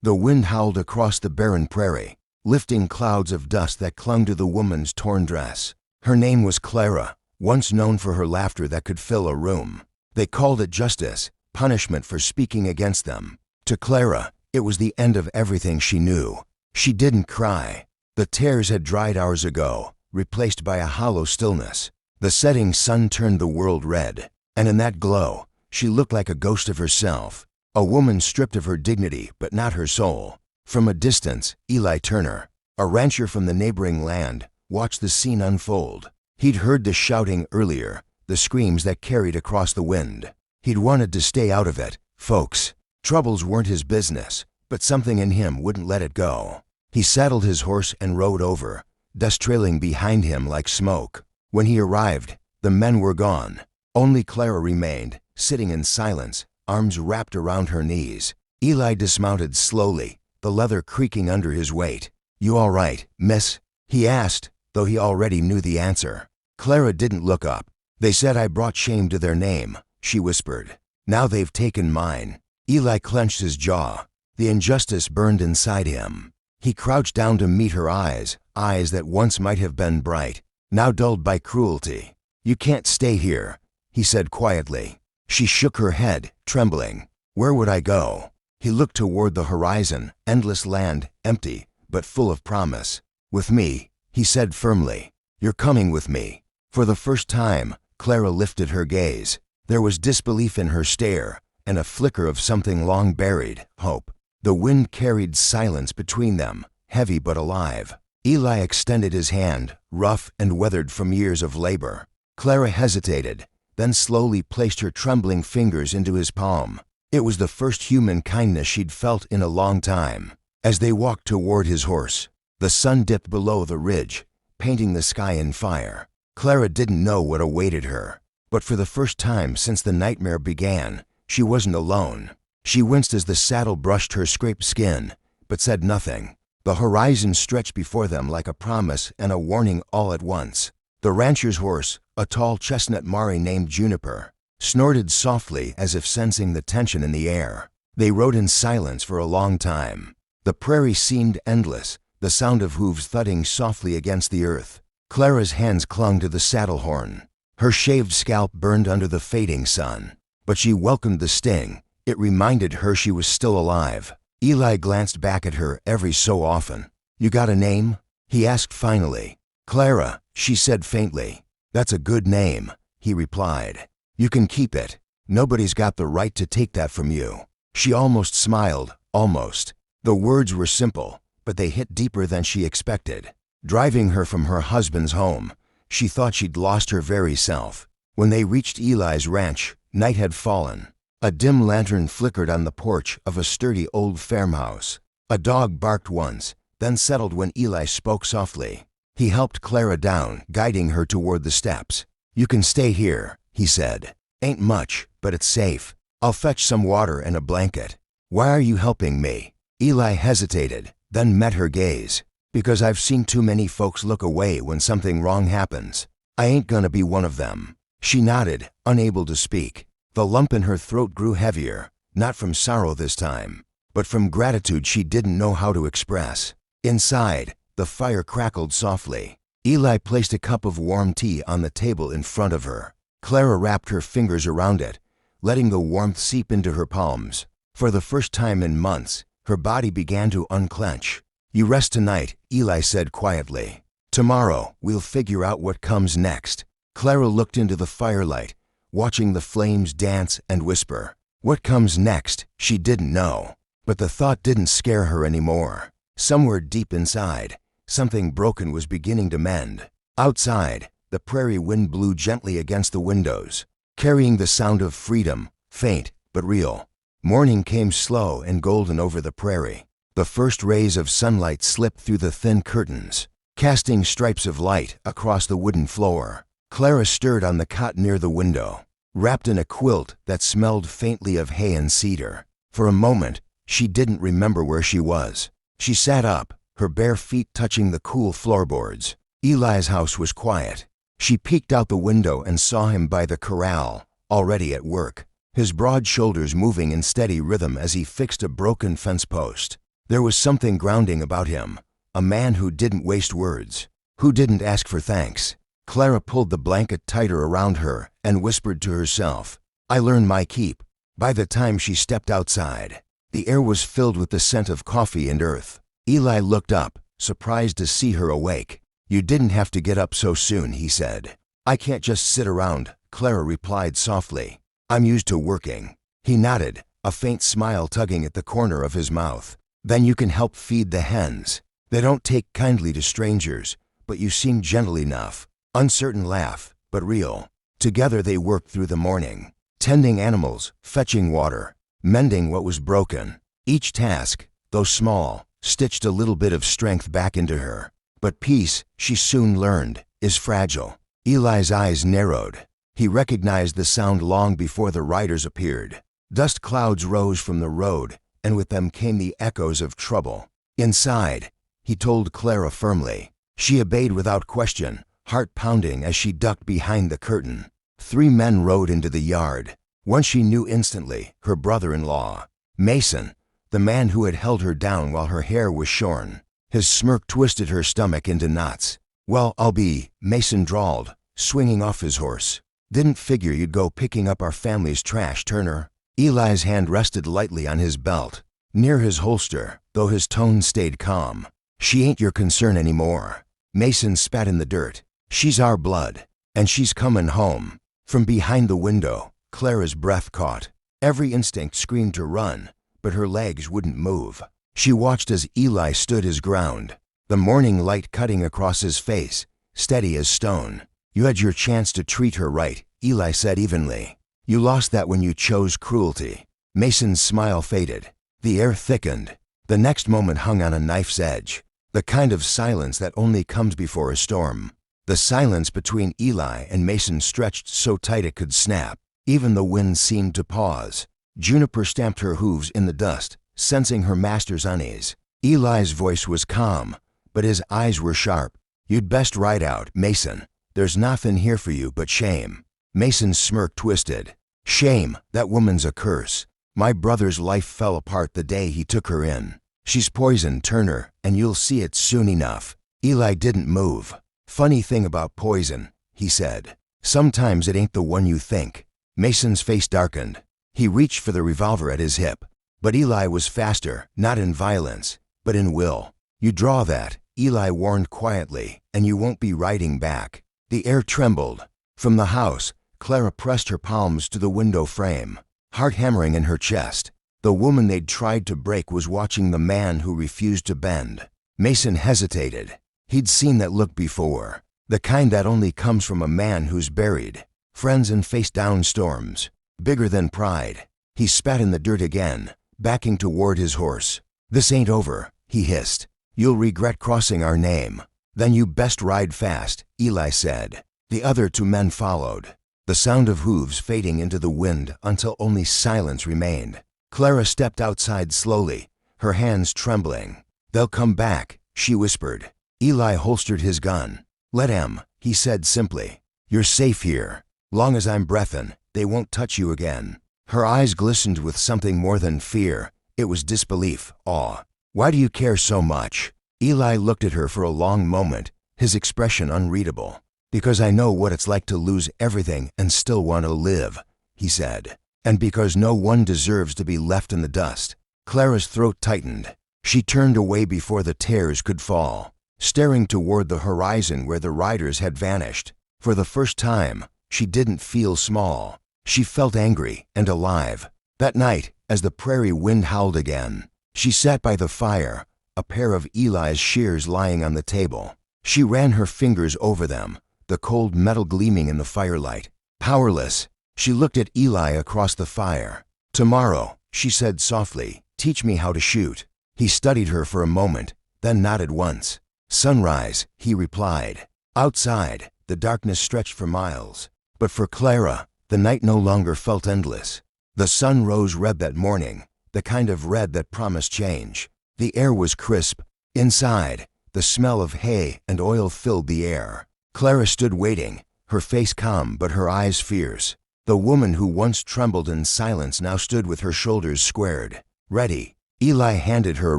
The wind howled across the barren prairie, lifting clouds of dust that clung to the woman's torn dress. Her name was Clara, once known for her laughter that could fill a room. They called it justice, punishment for speaking against them. To Clara, it was the end of everything she knew. She didn't cry. The tears had dried hours ago, replaced by a hollow stillness. The setting sun turned the world red, and in that glow, she looked like a ghost of herself, a woman stripped of her dignity but not her soul. From a distance, Eli Turner, a rancher from the neighboring land, watched the scene unfold. He'd heard the shouting earlier, the screams that carried across the wind. He'd wanted to stay out of it, folks. Troubles weren't his business, but something in him wouldn't let it go. He saddled his horse and rode over, dust trailing behind him like smoke. When he arrived, the men were gone. Only Clara remained, sitting in silence, arms wrapped around her knees. Eli dismounted slowly, the leather creaking under his weight. "You all right, miss?" he asked, though he already knew the answer. Clara didn't look up. "They said I brought shame to their name," she whispered. "Now they've taken mine." Eli clenched his jaw. The injustice burned inside him. He crouched down to meet her eyes, eyes that once might have been bright, now dulled by cruelty. "You can't stay here," he said quietly. She shook her head, trembling. "Where would I go?" He looked toward the horizon, endless land, empty, but full of promise. "With me," he said firmly. "You're coming with me." For the first time, Clara lifted her gaze. There was disbelief in her stare, and a flicker of something long buried, hope. The wind carried silence between them, heavy but alive. Eli extended his hand, rough and weathered from years of labor. Clara hesitated, then slowly placed her trembling fingers into his palm. It was the first human kindness she'd felt in a long time. As they walked toward his horse, the sun dipped below the ridge, painting the sky in fire. Clara didn't know what awaited her, but for the first time since the nightmare began, she wasn't alone. She winced as the saddle brushed her scraped skin, but said nothing. The horizon stretched before them like a promise and a warning all at once. The rancher's horse, a tall chestnut Mari named Juniper, snorted softly as if sensing the tension in the air. They rode in silence for a long time. The prairie seemed endless, the sound of hooves thudding softly against the earth. Clara's hands clung to the saddle horn. Her shaved scalp burned under the fading sun, but she welcomed the sting. It reminded her she was still alive. Eli glanced back at her every so often. "You got a name?" he asked finally. "Clara," she said faintly. "That's a good name," he replied. "You can keep it. Nobody's got the right to take that from you." She almost smiled, almost. The words were simple, but they hit deeper than she expected. Driving her from her husband's home, she thought she'd lost her very self. When they reached Eli's ranch, night had fallen. A dim lantern flickered on the porch of a sturdy old farmhouse. A dog barked once, then settled when Eli spoke softly. He helped Clara down, guiding her toward the steps. "You can stay here," he said. "Ain't much, but it's safe. I'll fetch some water and a blanket." "Why are you helping me?" Eli hesitated, then met her gaze. "Because I've seen too many folks look away when something wrong happens. I ain't gonna be one of them." She nodded, unable to speak. The lump in her throat grew heavier, not from sorrow this time, but from gratitude she didn't know how to express. Inside, the fire crackled softly. Eli placed a cup of warm tea on the table in front of her. Clara wrapped her fingers around it, letting the warmth seep into her palms. For the first time in months, her body began to unclench. "You rest tonight," Eli said quietly. "Tomorrow, we'll figure out what comes next." Clara looked into the firelight, watching the flames dance and whisper. What comes next, she didn't know, but the thought didn't scare her anymore. Somewhere deep inside, something broken was beginning to mend. Outside, the prairie wind blew gently against the windows, carrying the sound of freedom, faint but real. Morning came slow and golden over the prairie. The first rays of sunlight slipped through the thin curtains, casting stripes of light across the wooden floor. Clara stirred on the cot near the window, wrapped in a quilt that smelled faintly of hay and cedar. For a moment, she didn't remember where she was. She sat up, her bare feet touching the cool floorboards. Eli's house was quiet. She peeked out the window and saw him by the corral, already at work, his broad shoulders moving in steady rhythm as he fixed a broken fence post. There was something grounding about him, a man who didn't waste words, who didn't ask for thanks. Clara pulled the blanket tighter around her and whispered to herself, "I learned my keep." By the time she stepped outside, the air was filled with the scent of coffee and earth. Eli looked up, surprised to see her awake. "You didn't have to get up so soon," he said. "I can't just sit around," Clara replied softly. "I'm used to working." He nodded, a faint smile tugging at the corner of his mouth. "Then you can help feed the hens. They don't take kindly to strangers, but you seem gentle enough." Uncertain laugh, but real. Together they worked through the morning, tending animals, fetching water, mending what was broken. Each task, though small, stitched a little bit of strength back into her. But peace, she soon learned, is fragile. Eli's eyes narrowed. He recognized the sound long before the riders appeared. Dust clouds rose from the road, and with them came the echoes of trouble. "Inside," he told Clara firmly. She obeyed without question, heart pounding as she ducked behind the curtain. 3 men rode into the yard. One she knew instantly, her brother-in-law, Mason, the man who had held her down while her hair was shorn. His smirk twisted her stomach into knots. "Well, I'll be," Mason drawled, swinging off his horse. "Didn't figure you'd go picking up our family's trash, Turner." Eli's hand rested lightly on his belt, near his holster, though his tone stayed calm. "She ain't your concern anymore." Mason spat in the dirt. "She's our blood, and she's comin' home." From behind the window, Clara's breath caught. Every instinct screamed to run, but her legs wouldn't move. She watched as Eli stood his ground, the morning light cutting across his face, steady as stone. "You had your chance to treat her right," Eli said evenly. "You lost that when you chose cruelty." Mason's smile faded. The air thickened. The next moment hung on a knife's edge, the kind of silence that only comes before a storm. The silence between Eli and Mason stretched so tight it could snap. Even the wind seemed to pause. Juniper stamped her hooves in the dust, sensing her master's unease. Eli's voice was calm, but his eyes were sharp. "You'd best ride out, Mason. There's nothing here for you but shame." Mason's smirk twisted. "Shame, that woman's a curse. My brother's life fell apart the day he took her in. She's poisoned, Turner, and you'll see it soon enough." Eli didn't move. "Funny thing about poison," he said. "Sometimes it ain't the one you think." Mason's face darkened. He reached for the revolver at his hip. But Eli was faster, not in violence, but in will. "You draw that," Eli warned quietly, "and you won't be riding back." The air trembled. From the house, Clara pressed her palms to the window frame, heart hammering in her chest. The woman they'd tried to break was watching the man who refused to bend. Mason hesitated. He'd seen that look before, the kind that only comes from a man who's buried friends and faced down storms. Bigger than pride. He spat in the dirt again, backing toward his horse. "This ain't over," he hissed. "You'll regret crossing our name." "Then you best ride fast," Eli said. The other 2 men followed, the sound of hooves fading into the wind until only silence remained. Clara stepped outside slowly, her hands trembling. "They'll come back," she whispered. Eli holstered his gun. "Let 'em," he said simply. "You're safe here. Long as I'm breathin', they won't touch you again." Her eyes glistened with something more than fear. It was disbelief, awe. "Why do you care so much?" Eli looked at her for a long moment, his expression unreadable. "Because I know what it's like to lose everything and still want to live," he said. "And because no one deserves to be left in the dust." Clara's throat tightened. She turned away before the tears could fall, staring toward the horizon where the riders had vanished. For the first time, she didn't feel small. She felt angry and alive. That night, as the prairie wind howled again, she sat by the fire, a pair of Eli's shears lying on the table. She ran her fingers over them, the cold metal gleaming in the firelight. Powerless, she looked at Eli across the fire. "Tomorrow," she said softly, "teach me how to shoot." He studied her for a moment, then nodded once. "Sunrise," he replied. Outside, the darkness stretched for miles. But for Clara, the night no longer felt endless. The sun rose red that morning, the kind of red that promised change. The air was crisp. Inside, the smell of hay and oil filled the air. Clara stood waiting, her face calm but her eyes fierce. The woman who once trembled in silence now stood with her shoulders squared, ready. Eli handed her a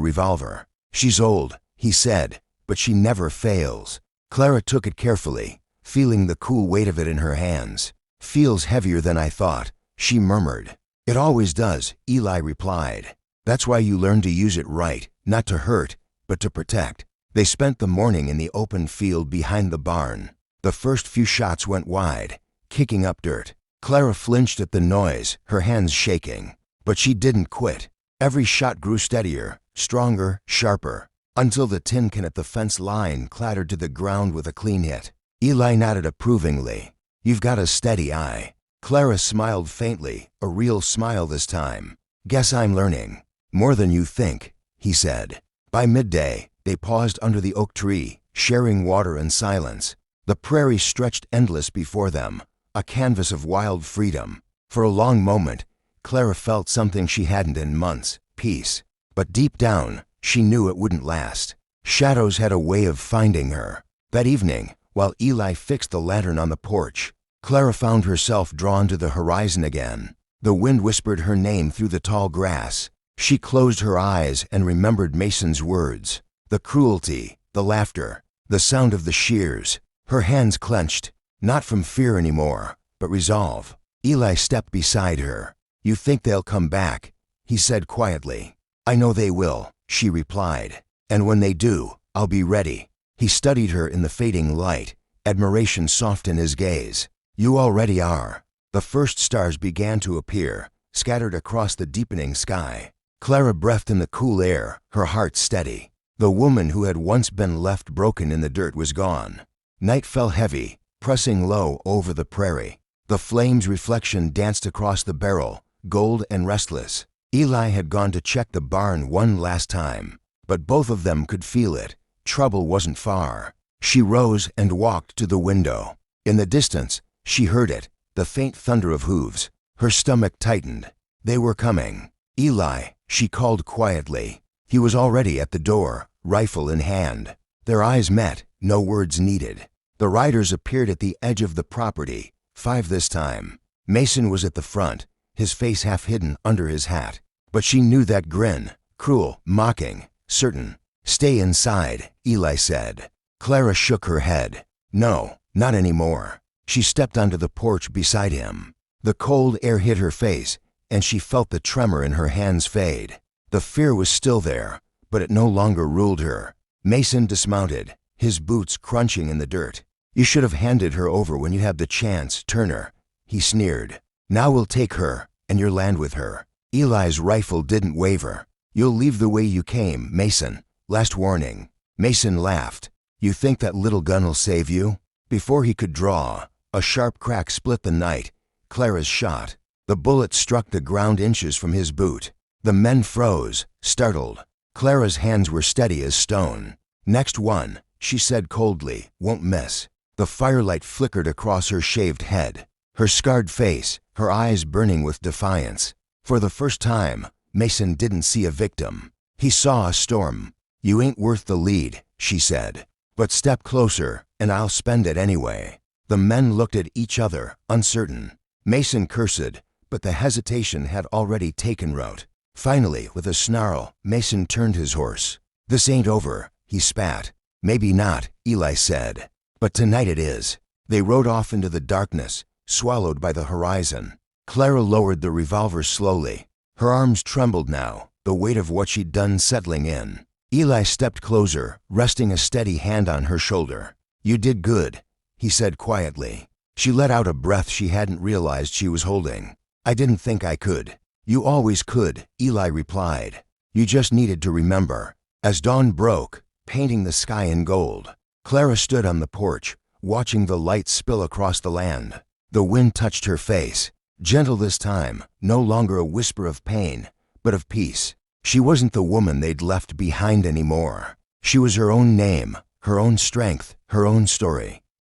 revolver. "She's old," he said, "but she never fails." Clara took it carefully, feeling the cool weight of it in her hands. "Feels heavier than I thought," she murmured. "It always does," Eli replied. "That's why you learn to use it right, not to hurt, but to protect." They spent the morning in the open field behind the barn. The first few shots went wide, kicking up dirt. Clara flinched at the noise, her hands shaking. But she didn't quit. Every shot grew steadier, stronger, sharper, until the tin can at the fence line clattered to the ground with a clean hit. Eli nodded approvingly. "You've got a steady eye." Clara smiled faintly, a real smile this time. "Guess I'm learning." "More than you think," he said. By midday, they paused under the oak tree, sharing water and silence. The prairie stretched endless before them, a canvas of wild freedom. For a long moment, Clara felt something she hadn't in months, peace. But deep down, she knew it wouldn't last. Shadows had a way of finding her. That evening, while Eli fixed the lantern on the porch, Clara found herself drawn to the horizon again. The wind whispered her name through the tall grass. She closed her eyes and remembered Mason's words. The cruelty, the laughter, the sound of the shears. Her hands clenched, not from fear anymore, but resolve. Eli stepped beside her. "You think they'll come back?" he said quietly. "I know they will," she replied. "And when they do, I'll be ready." He studied her in the fading light, admiration soft in his gaze. "You already are." The first stars began to appear, scattered across the deepening sky. Clara breathed in the cool air, her heart steady. The woman who had once been left broken in the dirt was gone. Night fell heavy, pressing low over the prairie. The flame's reflection danced across the barrel, gold and restless. Eli had gone to check the barn one last time, but both of them could feel it. Trouble wasn't far. She rose and walked to the window. In the distance, she heard it, the faint thunder of hooves. Her stomach tightened. They were coming. "Eli," she called quietly. He was already at the door, rifle in hand. Their eyes met, no words needed. The riders appeared at the edge of the property, 5 this time. Mason was at the front, his face half hidden under his hat. But she knew that grin, cruel, mocking, certain. "Stay inside," Eli said. Clara shook her head. "No, not anymore." She stepped onto the porch beside him. The cold air hit her face, and she felt the tremor in her hands fade. The fear was still there, but it no longer ruled her. Mason dismounted, his boots crunching in the dirt. "You should have handed her over when you had the chance, Turner," he sneered. "Now we'll take her, and your land with her." Eli's rifle didn't waver. "You'll leave the way you came, Mason. Last warning." Mason laughed. "You think that little gun'll save you?" Before he could draw, a sharp crack split the night. Clara's shot. The bullet struck the ground inches from his boot. The men froze, startled. Clara's hands were steady as stone. "Next one," she said coldly, "won't miss." The firelight flickered across her shaved head, her scarred face, her eyes burning with defiance. For the first time, Mason didn't see a victim. He saw a storm. "You ain't worth the lead," she said. "But step closer, and I'll spend it anyway." The men looked at each other, uncertain. Mason cursed, but the hesitation had already taken root. Finally, with a snarl, Mason turned his horse. "This ain't over," he spat. "Maybe not," Eli said. "But tonight it is." They rode off into the darkness, swallowed by the horizon. Clara lowered the revolver slowly. Her arms trembled now, the weight of what she'd done settling in. Eli stepped closer, resting a steady hand on her shoulder. "You did good," he said quietly. She let out a breath she hadn't realized she was holding. "I didn't think I could." "You always could," Eli replied. "You just needed to remember." As dawn broke, painting the sky in gold, Clara stood on the porch, watching the light spill across the land. The wind touched her face, gentle this time, no longer a whisper of pain, but of peace. She wasn't the woman they'd left behind anymore. She was her own name, her own strength, her own story.